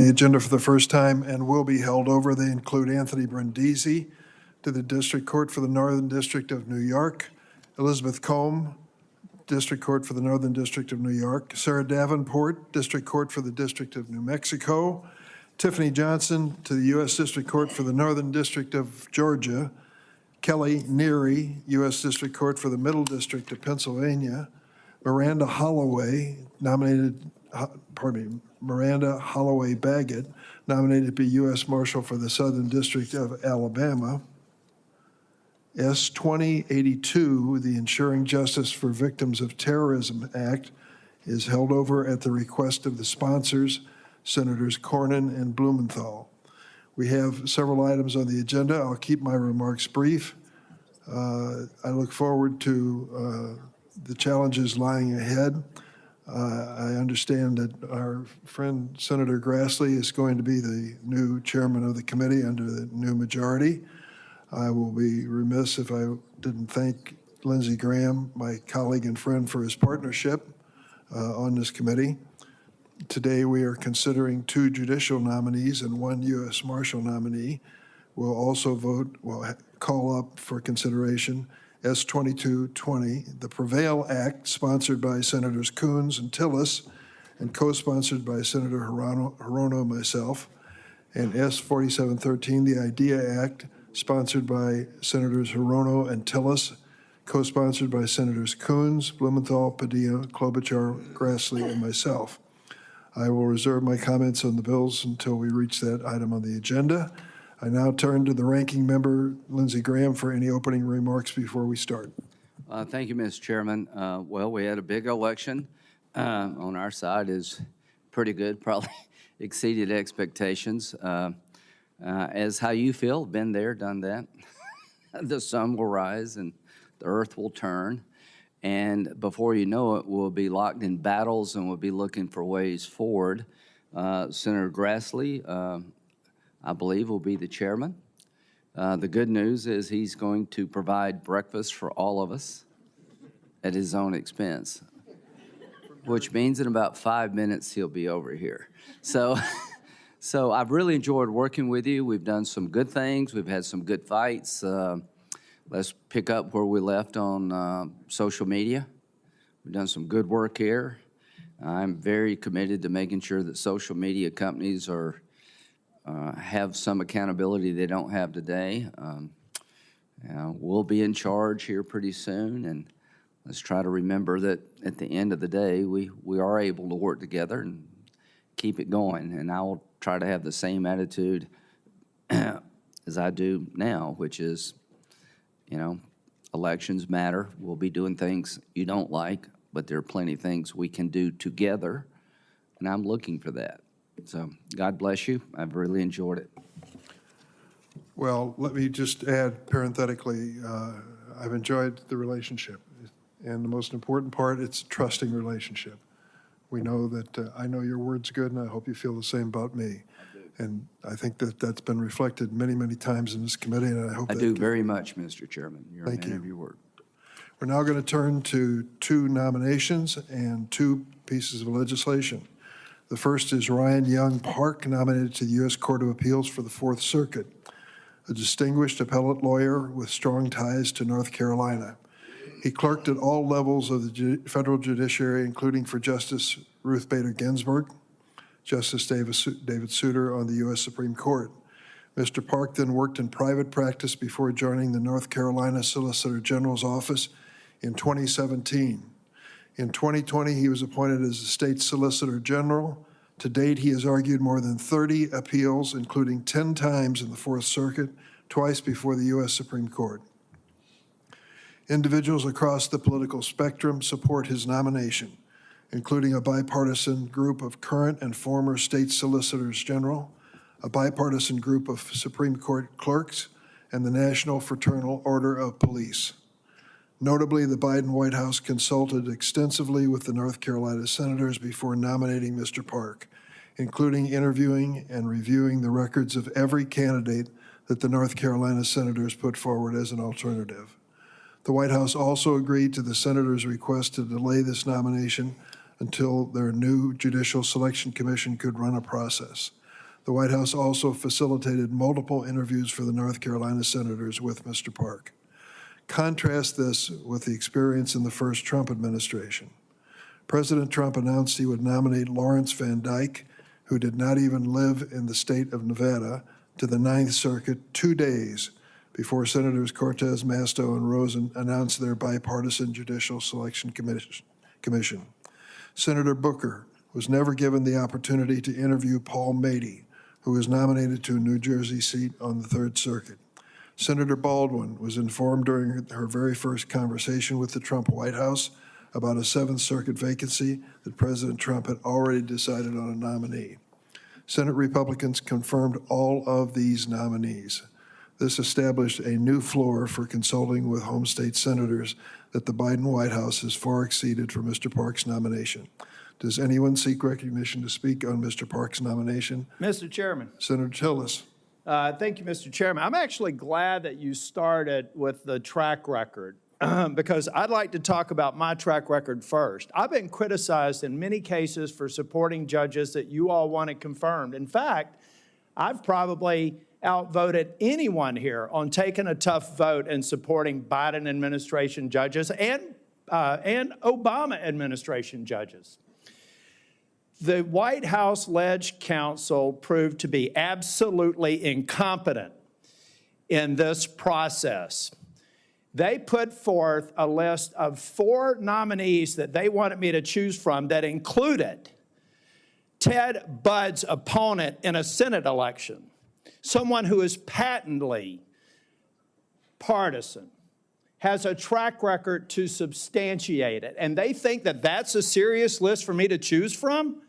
The agenda for the first time and will be held over. They include Anthony Brindisi to the District Court for the Northern District of New York, Elizabeth Combe, District Court for the Northern District of New York, Sarah Davenport, District Court for the District of New Mexico, Tiffany Johnson to the U.S. District Court for the Northern District of Georgia, Kelly Neary, U.S. District Court for the Middle District of Pennsylvania, Miranda Holloway, Miranda Holloway Baggett, nominated to be U.S. Marshal for the Southern District of Alabama. S. 2082, the Ensuring Justice for Victims of Terrorism Act, is held over at the request of the sponsors, Senators Cornyn and Blumenthal. We have several items on the agenda. I'll keep my remarks brief. I look forward to the challenges lying ahead. I understand that our friend Senator Grassley is going to be the new chairman of the committee under the new majority. I will be remiss if I didn't thank Lindsey Graham, my colleague and friend, for his partnership on this committee. Today we are considering 2 judicial nominees and 1 U.S. Marshal nominee. We'll also call up for consideration S-2220, the Prevail Act, sponsored by Senators Coons and Tillis, and co-sponsored by Senator Hirono, myself, and S-4713, the IDEA Act, sponsored by Senators Hirono and Tillis, co-sponsored by Senators Coons, Blumenthal, Padilla, Klobuchar, Grassley, and myself. I will reserve my comments on the bills until we reach that item on the agenda. I now turn to the ranking member, Lindsey Graham, for any opening remarks before we start. Thank you, Mr. Chairman. Well, we had a big election. On our side is pretty good, probably exceeded expectations. As how you feel, been there, done that. The sun will rise and the earth will turn. And before you know it, we'll be locked in battles and we'll be looking for ways forward. Senator Grassley, I believe, will be the chairman. The good news is he's going to provide breakfast for all of us at his own expense, which means in about 5 minutes he'll be over here. So I've really enjoyed working with you. We've done some good things. We've had some good fights. Let's pick up where we left on social media. We've done some good work here. I'm very committed to making sure that social media companies have some accountability they don't have today. We'll be in charge here pretty soon, and let's try to remember that at the end of the day, we are able to work together and keep it going. And I will try to have the same attitude as I do now, which is, elections matter. We'll be doing things you don't like, but there are plenty of things we can do together, and I'm looking for that. So God bless you. I've really enjoyed it. Well, let me just add parenthetically, I've enjoyed the relationship. And the most important part, it's a trusting relationship. We know that I know your word's good, and I hope you feel the same about me. And I think that that's been reflected many, many times in this committee, and I hope I do very much, Mr. Chairman. You're a man of your word. We're now going to turn to 2 nominations and 2 pieces of legislation. The first is Ryan Young Park, nominated to the U.S. Court of Appeals for the 4th Circuit, a distinguished appellate lawyer with strong ties to North Carolina. He clerked at all levels of the federal judiciary, including for Justice Ruth Bader Ginsburg, Justice David Souter on the U.S. Supreme Court. Mr. Park then worked in private practice before joining the North Carolina Solicitor General's office in 2017. In 2020, he was appointed as the state Solicitor General. To date, he has argued more than 30 appeals, including 10 times in the 4th Circuit, twice before the U.S. Supreme Court. Individuals across the political spectrum support his nomination, including a bipartisan group of current and former state solicitors general, a bipartisan group of Supreme Court clerks, and the National Fraternal Order of Police. Notably, the Biden White House consulted extensively with the North Carolina senators before nominating Mr. Park, including interviewing and reviewing the records of every candidate that the North Carolina senators put forward as an alternative. The White House also agreed to the senators' request to delay this nomination until their new Judicial Selection Commission could run a process. The White House also facilitated multiple interviews for the North Carolina senators with Mr. Park. Contrast this with the experience in the first Trump administration. President Trump announced he would nominate Lawrence Van Dyke, who did not even live in the state of Nevada, to the Ninth Circuit 2 days before Senators Cortez, Masto, and Rosen announced their bipartisan Judicial Selection Commission. Senator Booker was never given the opportunity to interview Paul Mady, who was nominated to a New Jersey seat on the Third Circuit. Senator Baldwin was informed during her very first conversation with the Trump White House about a Seventh Circuit vacancy that President Trump had already decided on a nominee. Senate Republicans confirmed all of these nominees. This established a new floor for consulting with home state senators that the Biden White House has far exceeded for Mr. Park's nomination. Does anyone seek recognition to speak on Mr. Park's nomination? Mr. Chairman. Senator Tillis. Thank you, Mr. Chairman. I'm actually glad that you started with the track record because I'd like to talk about my track record first. I've been criticized in many cases for supporting judges that you all wanted confirmed. In fact, I've probably outvoted anyone here on taking a tough vote and supporting Biden administration judges and Obama administration judges. The White House-led counsel proved to be absolutely incompetent in this process. They put forth a list of 4 nominees that they wanted me to choose from that included Ted Budd's opponent in a Senate election, someone who is patently partisan, has a track record to substantiate it, and they think that that's a serious list for me to choose from?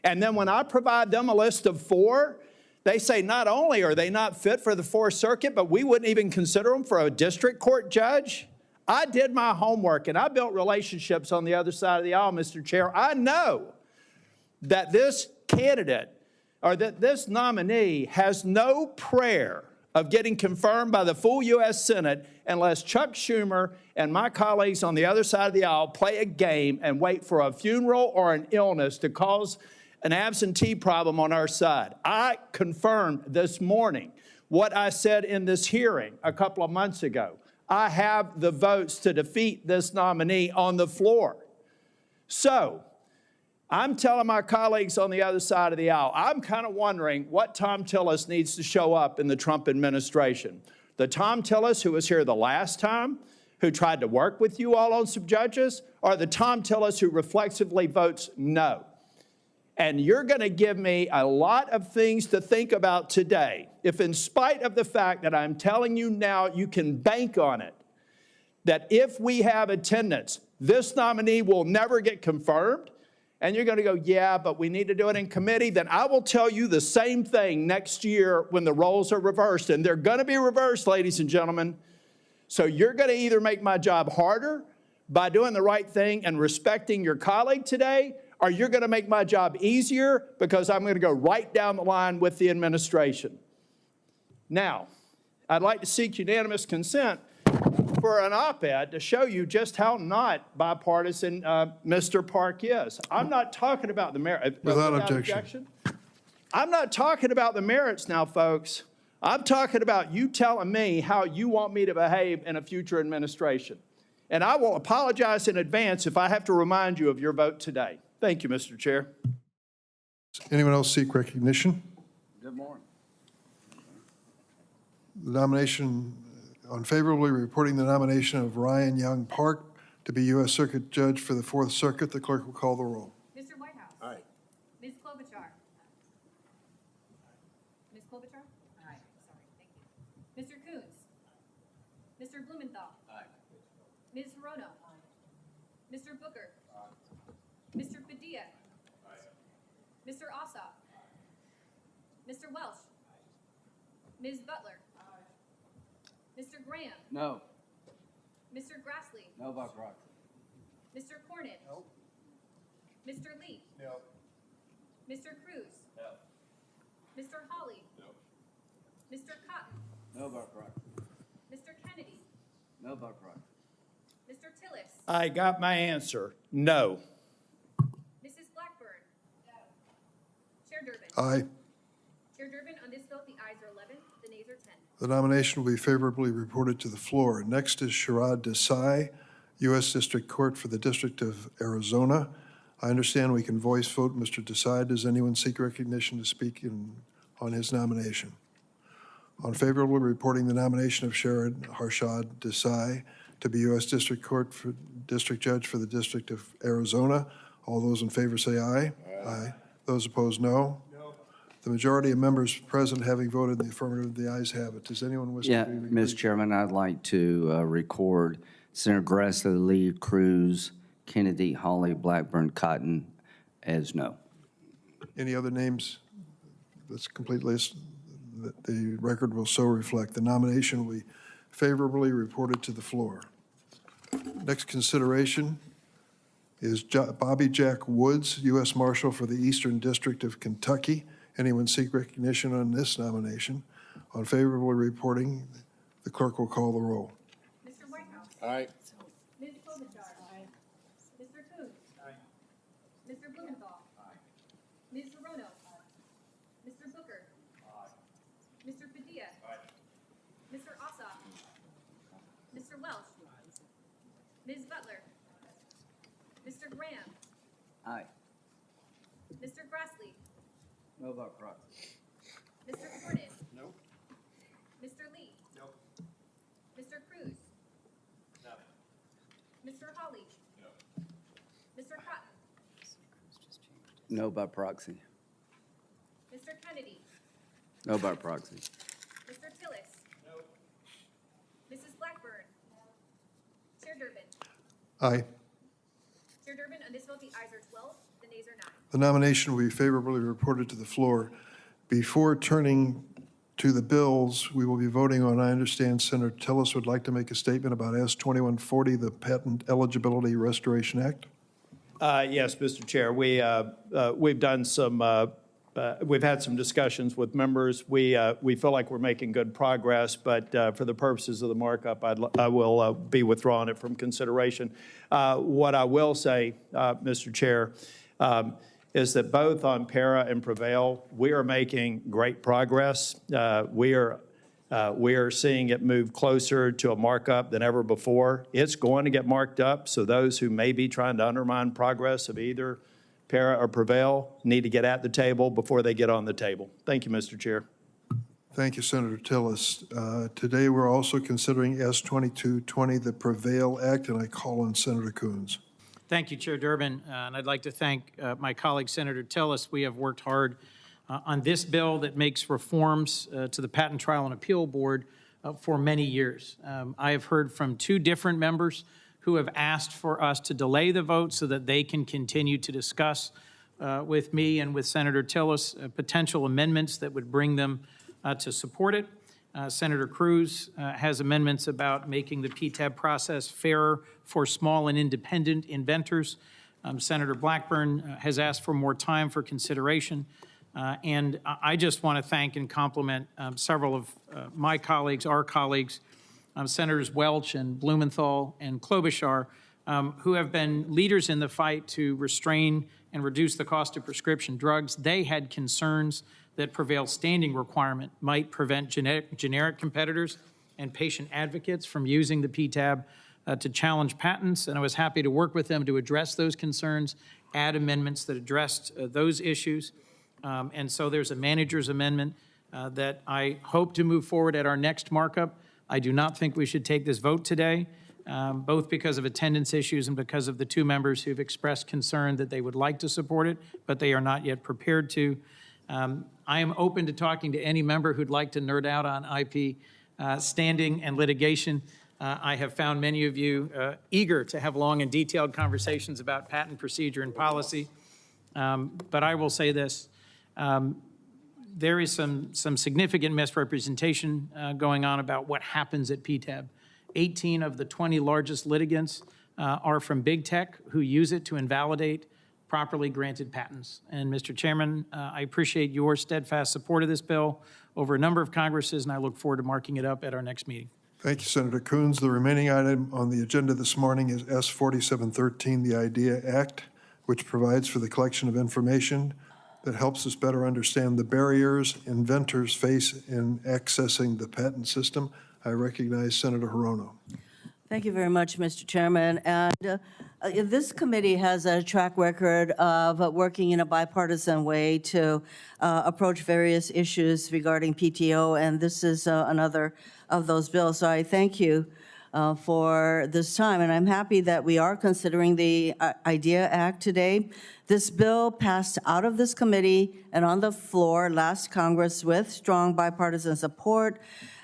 And then when I provide them a list of 4, they say not only are they not fit for the Fourth Circuit, but we wouldn't even consider them for a district court judge. I did my homework, and I built relationships on the other side of the aisle, Mr. Chair. I know that this candidate or that this nominee has no prayer of getting confirmed by the full U.S. Senate unless Chuck Schumer and my colleagues on the other side of the aisle play a game and wait for a funeral or an illness to cause an absentee problem on our side. I confirmed this morning what I said in this hearing a couple of months ago. I have the votes to defeat this nominee on the floor. So I'm telling my colleagues on the other side of the aisle, I'm kind of wondering what Tom Tillis needs to show up in the Trump administration. The Tom Tillis who was here the last time, who tried to work with you all on some judges, or the Tom Tillis who reflexively votes no? And you're going to give me a lot of things to think about today. If in spite of the fact that I'm telling you now, you can bank on it, that if we have attendance, this nominee will never get confirmed, and you're going to go, yeah, but we need to do it in committee, then I will tell you the same thing next year when the roles are reversed. And they're going to be reversed, ladies and gentlemen. So you're going to either make my job harder by doing the right thing and respecting your colleague today, or you're going to make my job easier because I'm going to go right down the line with the administration. Now, I'd like to seek unanimous consent for an op-ed to show you just how not bipartisan Mr. Park is. I'm not talking about the merits. Without objection. I'm not talking about the merits now, folks. I'm talking about you telling me how you want me to behave in a future administration. And I will apologize in advance if I have to remind you of your vote today. Thank you, Mr. Chair. Anyone else seek recognition? Good morning. The nomination, unfavorably reporting the nomination of Ryan Young Park to be U.S. Circuit Judge for the Fourth Circuit. The clerk will call the roll. Mr. Whitehouse. Aye. Ms. Klobuchar. Ms. Klobuchar? Aye. Sorry, thank you. Mr. Coons. Mr. Blumenthal. Aye. Ms. Hirono. Aye. Mr. Booker. Aye. Mr. Padilla. Aye. Mr. Ossoff. Mr. Welsh. Ms. Butler. Mr. Graham. No. Mr. Grassley. No, by proxy. Mr. Cornyn. No. Mr. Lee. No. Mr. Cruz. No. Mr. Hawley. No. Mr. Cotton. No, by proxy. Mr. Kennedy. No, by proxy. Mr. Tillis. I got my answer. No. Mrs. Blackburn. No. Chair Durbin. Aye. Chair are 10. The nomination will be favorably reported to the floor. Next is Sharad Desai, U.S. District Court for the District of Arizona. I understand we can voice vote Mr. Desai. Does anyone seek recognition to speak on his nomination? On favorably reporting the nomination of Sharad Harshad Desai to be U.S. District Court for District Judge for the District of Arizona, all those in favor say aye. Aye. Those opposed, no. The majority of members present having voted in the affirmative, the ayes have it. Does anyone wish Yeah, to be? Mr. Chairman, I'd like to record Senator Grassley, Lee, Cruz, Kennedy, Hawley, Blackburn, Cotton as no. Any other names? That's a complete list. The record will so reflect. The nomination will be favorably reported to the floor. Next consideration is Bobby Jack Woods, U.S. Marshal for the Eastern District of Kentucky. Anyone seek recognition on this nomination? On favorably reporting, the clerk will call the roll. Mr. Whitehouse. Aye. Ms. Klobuchar. Aye. Mr. Coons. Aye. Mr. Blumenthal. Aye. Ms. Hirono. Aye. Mr. Booker. Aye. Mr. Padilla. Aye. Mr. Ossoff. Mr. Welch. Ms. Butler. Mr. Graham. Aye. Mr. Grassley. No by proxy. Mr. Cornyn. No. Mr. Lee. No. Mr. Cruz. No. Mr. Hawley. No. Mr. Cotton. No by proxy. Mr. Kennedy. No by proxy. Mr. Tillis. No. Mrs. Blackburn. Chair Durbin. Aye. Chair Durbin, on this vote, the ayes are 12, the nays are 9. The nomination will be favorably reported to the floor. Before turning to the bills we will be voting on, I understand Senator Tillis would like to make a statement about S-2140, the Patent Eligibility Restoration Act. Yes, Mr. Chair. We've done some, we've had some discussions with members. We feel like we're making good progress, but for the purposes of the markup, I will be withdrawing it from consideration. What I will say, Mr. Chair, is that both on PARA and Prevail, we are making great progress. We are seeing it move closer to a markup than ever before. It's going to get marked up, so those who may be trying to undermine progress of either PARA or Prevail need to get at the table before they get on the table. Thank you, Mr. Chair. Thank you, Senator Tillis. Today, we're also considering S-2220, the Prevail Act, and I call on Senator Coons. Thank you, Chair Durbin, and I'd like to thank my colleague, Senator Tillis. We have worked hard on this bill that makes reforms to the Patent Trial and Appeal Board for many years. I have heard from two different members who have asked for us to delay the vote so that they can continue to discuss with me and with Senator Tillis potential amendments that would bring them to support it. Senator Cruz has amendments about making the PTAB process fairer for small and independent inventors. Senator Blackburn has asked for more time for consideration. And I just want to thank and compliment several of my colleagues, our colleagues, Senators Welch and Blumenthal and Klobuchar, who have been leaders in the fight to restrain and reduce the cost of prescription drugs. They had concerns that Prevail's standing requirement might prevent generic competitors and patient advocates from using the PTAB to challenge patents, and I was happy to work with them to address those concerns, add amendments that addressed those issues. And so there's a manager's amendment that I hope to move forward at our next markup. I do not think we should take this vote today, both because of attendance issues and because of the two members who've expressed concern that they would like to support it, but they are not yet prepared to. I am open to talking to any member who'd like to nerd out on IP standing and litigation. I have found many of you eager to have long and detailed conversations about patent procedure and policy. But I will say this. There is some significant misrepresentation going on about what happens at PTAB. 18 of the 20 largest litigants are from big tech who use it to invalidate properly granted patents. And Mr. Chairman, I appreciate your steadfast support of this bill over a number of Congresses, and I look forward to marking it up at our next meeting. Thank you, Senator Coons. The remaining item on the agenda this morning is S-4713, the IDEA Act, which provides for the collection of information that helps us better understand the barriers inventors face in accessing the patent system. I recognize Senator Hirono. Thank you very much, Mr. Chairman. And this committee has a track record of working in a bipartisan way to approach various issues regarding PTO, and this is another of those bills. So I thank you for this time, and I'm happy that we are considering the IDEA Act today. This bill passed out of this committee and on the floor last Congress with strong bipartisan support.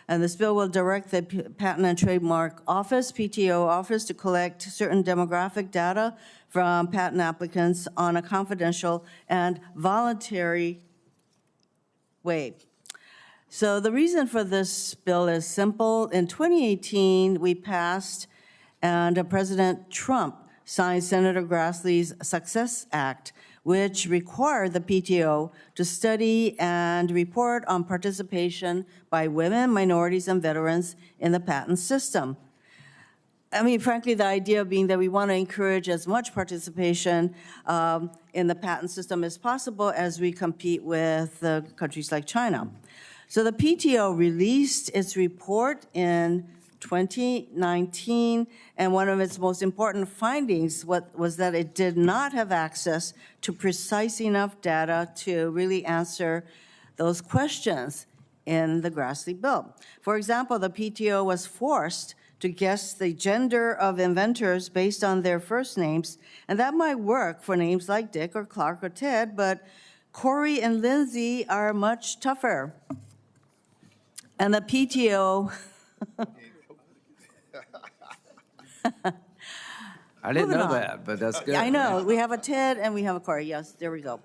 And this bill will direct the Patent and Trademark Office, PTO office, to collect certain demographic data from patent applicants on a confidential and voluntary way. So the reason for this bill is simple. In 2018, we passed, and President Trump signed Senator Grassley's Success Act, which required the PTO to study and report on participation by women, minorities, and veterans in the patent system. I mean, frankly, the idea being that we want to encourage as much participation in the patent system as possible as we compete with countries like China. So the PTO released its report in 2019, and one of its most important findings was that it did not have access to precise enough data to really answer those questions in the Grassley bill. For example, the PTO was forced to guess the gender of inventors based on their first names, and that might work for names like Dick or Clark or Ted, but Corey and Lindsay are much tougher. And the PTO I didn't Moving know on. that, but that's good. I know, we have a Ted and we have a Corey, yes, there we go.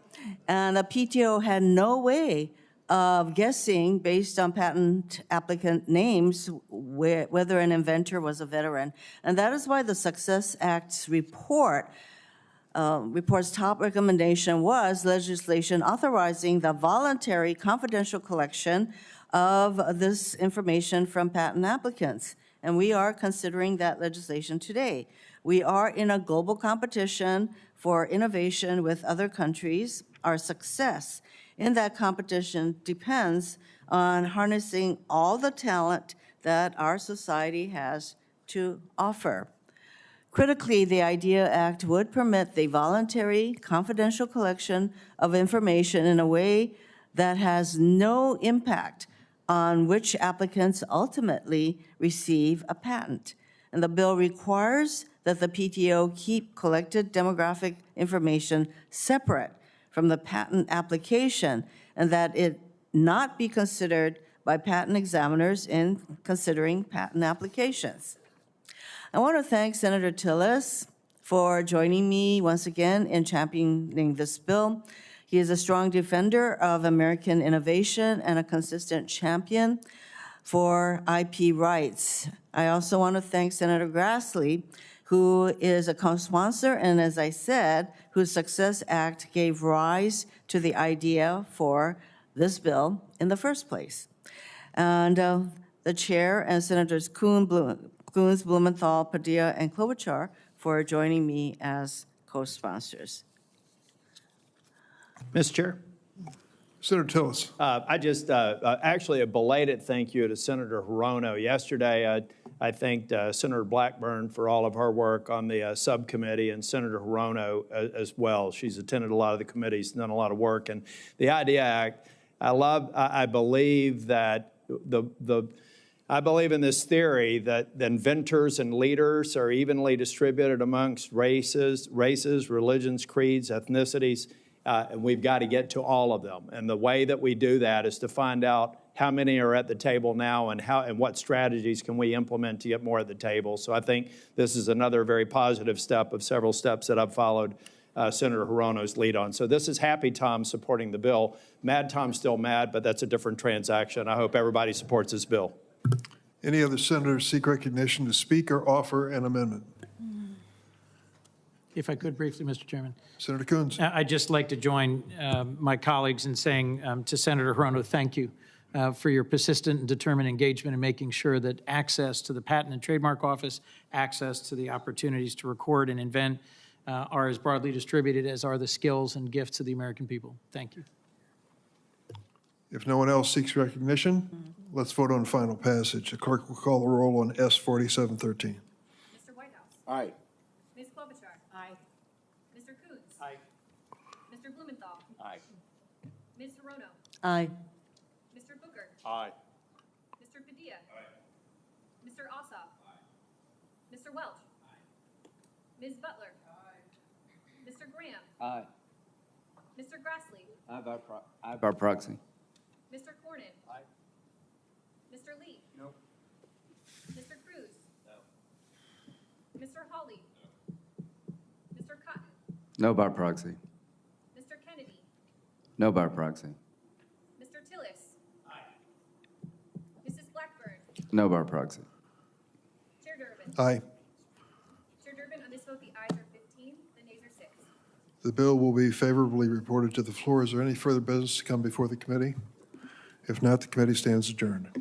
And the PTO had no way of guessing based on patent applicant names whether an inventor was a veteran. And that is why the Success Act's report's top recommendation was legislation authorizing the voluntary confidential collection of this information from patent applicants. And we are considering that legislation today. We are in a global competition for innovation with other countries. Our success in that competition depends on harnessing all the talent that our society has to offer. Critically, the IDEA Act would permit the voluntary confidential collection of information in a way that has no impact on which applicants ultimately receive a patent. And the bill requires that the PTO keep collected demographic information separate from the patent application and that it not be considered by patent examiners in considering patent applications. I want to thank Senator Tillis for joining me once again in championing this bill. He is a strong defender of American innovation and a consistent champion for IP rights. I also want to thank Senator Grassley, who is a co-sponsor and, as I said, whose Success Act gave rise to the idea for this bill in the first place. And the chair and Senators Coons, Blumenthal, Padilla, and Klobuchar for joining me as co-sponsors. Mr. Chair. Senator Tillis. I just, actually a belated thank you to Senator Hirono. Yesterday, I thanked Senator Blackburn for all of her work on the subcommittee and Senator Hirono as well. She's attended a lot of the committees, done a lot of work. And the IDEA Act, I believe that I believe in this theory that the inventors and leaders are evenly distributed amongst races, religions, creeds, ethnicities. And we've got to get to all of them. And the way that we do that is to find out how many are at the table now and what strategies can we implement to get more at the table. So I think this is another very positive step of several steps that I've followed Senator Hirono's lead on. So this is Happy Tom supporting the bill. Mad Tom's still mad, but that's a different transaction. I hope everybody supports this bill. Any other senators seek recognition to speak or offer an amendment? If I could briefly, Mr. Chairman. Senator Coons. I'd just like to join my colleagues in saying to Senator Hirono, thank you for your persistent and determined engagement in making sure that access to the Patent and Trademark Office, access to the opportunities to record and invent are as broadly distributed as are the skills and gifts of the American people. Thank you. If no one else seeks recognition, let's vote on final passage. The clerk will call the roll on S 4713. Mr. Whitehouse. Aye. Ms. Klobuchar. Aye. Mr. Coons. Aye. Mr. Blumenthal. Aye. Ms. Hirono. Aye. Mr. Booker. Aye. Mr. Padilla. Mr. Ossoff. Mr. Welch. Ms. Butler. Mr. Graham. Aye. Mr. Grassley. Aye by proxy. Mr. Cornyn. Aye. Mr. Lee. No. Mr. Cruz. Mr. Hawley. Mr. Cotton. No by proxy. Mr. Kennedy. No by proxy. Mr. Tillis. Mrs. Blackburn. No by proxy. Chair Durbin. Aye. Chair Durbin, on this vote, the ayes are 15, the nays are 6. The bill will be favorably reported to the floor. Is there any further business to come before the committee? If not, the committee stands adjourned.